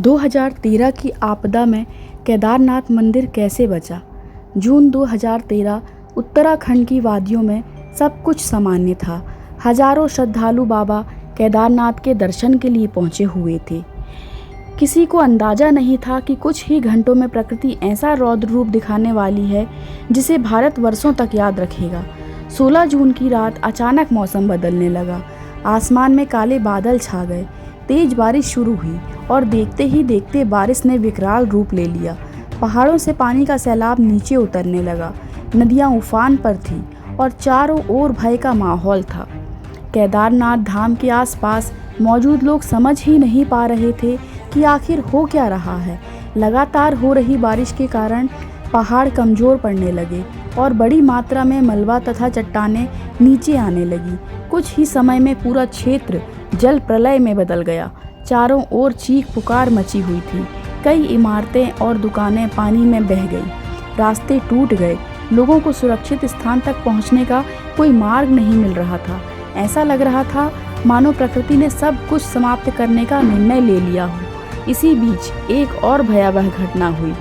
2013 की आपदा में केदारनाथ मंदिर कैसे बचा। जून 2013 उत्तराखंड की वादियों में सब कुछ सामान्य था। हजारों श्रद्धालु बाबा केदारनाथ के दर्शन के लिए पहुंचे हुए थे। किसी को अंदाजा नहीं था कि कुछ ही घंटों में प्रकृति ऐसा रौद्र रूप दिखाने वाली है जिसे भारत वर्षों तक याद रखेगा। 16 जून की रात अचानक मौसम बदलने लगा। आसमान में काले बादल छा गए, तेज बारिश शुरू हुई और देखते ही देखते बारिश ने विकराल रूप ले लिया। पहाड़ों से पानी का सैलाब नीचे उतरने लगा। नदियां उफान पर थीं और चारों ओर भय का माहौल था। केदारनाथ धाम के आसपास मौजूद लोग समझ ही नहीं पा रहे थे कि आखिर हो क्या रहा है। लगातार हो रही बारिश के कारण पहाड़ कमज़ोर पड़ने लगे और बड़ी मात्रा में मलबा तथा चट्टानें नीचे आने लगी। कुछ ही समय में पूरा क्षेत्र जल प्रलय में बदल गया। चारों ओर चीख पुकार मची हुई थी। कई इमारतें और दुकानें पानी में बह गई। रास्ते टूट गए। लोगों को सुरक्षित स्थान तक पहुंचने का कोई मार्ग नहीं मिल रहा था। ऐसा लग रहा था मानो प्रकृति ने सब कुछ समाप्त करने का निर्णय ले लिया हो। इसी बीच एक और भयावह घटना हुई।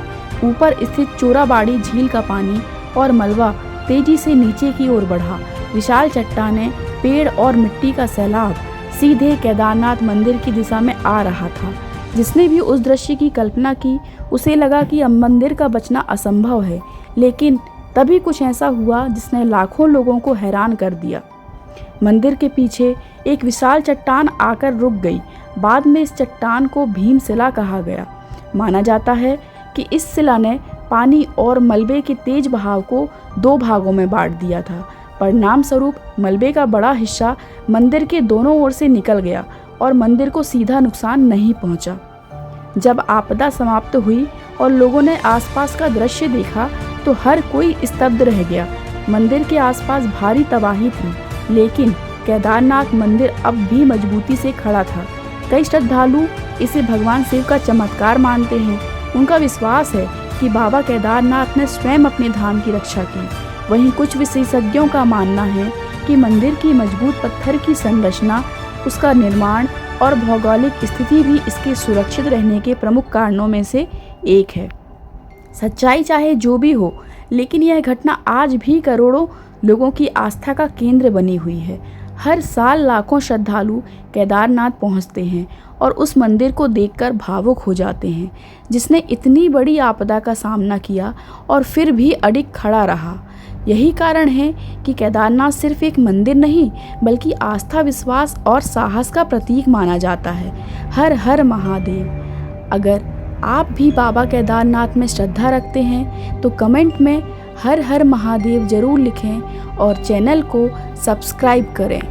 ऊपर स्थित चोराबाड़ी झील का पानी और मलबा तेजी से नीचे की ओर बढ़ा। विशाल चट्टानें, पेड़ और मिट्टी का सैलाब सीधे केदारनाथ मंदिर की दिशा में आ रहा था। जिसने भी उस दृश्य की कल्पना की उसे लगा कि अब मंदिर का बचना असंभव है। लेकिन तभी कुछ ऐसा हुआ जिसने लाखों लोगों को हैरान कर दिया। मंदिर के पीछे एक विशाल चट्टान आकर रुक गई। बाद में इस चट्टान को भीमशिला कहा गया। माना जाता है कि इस शिला ने पानी और मलबे के तेज बहाव को दो भागों में बांट दिया था। परिणाम स्वरूप मलबे का बड़ा हिस्सा मंदिर के दोनों ओर से निकल गया और मंदिर को सीधा नुकसान नहीं पहुंचा। जब आपदा समाप्त हुई और लोगों ने आसपास का दृश्य देखा तो हर कोई स्तब्ध रह गया। मंदिर के आसपास भारी तबाही थी, लेकिन केदारनाथ मंदिर अब भी मजबूती से खड़ा था। कई श्रद्धालु इसे भगवान शिव का चमत्कार मानते हैं। उनका विश्वास है कि बाबा केदारनाथ ने स्वयं अपने धाम की रक्षा की। वहीं कुछ विशेषज्ञों का मानना है कि मंदिर की मजबूत पत्थर की संरचना, उसका निर्माण और भौगोलिक स्थिति भी इसके सुरक्षित रहने के प्रमुख कारणों में से एक है। सच्चाई चाहे जो भी हो, लेकिन यह घटना आज भी करोड़ों लोगों की आस्था का केंद्र बनी हुई है। हर साल लाखों श्रद्धालु केदारनाथ पहुंचते हैं और उस मंदिर को देखकर भावुक हो जाते हैं, जिसने इतनी बड़ी आपदा का सामना किया और फिर भी अडिग खड़ा रहा। यही कारण है कि केदारनाथ सिर्फ एक मंदिर नहीं, बल्कि आस्था, विश्वास और साहस का प्रतीक माना जाता है। हर हर महादेव। अगर आप भी बाबा केदारनाथ में श्रद्धा रखते हैं तो कमेंट में हर हर महादेव जरूर लिखें और चैनल को सब्सक्राइब करें।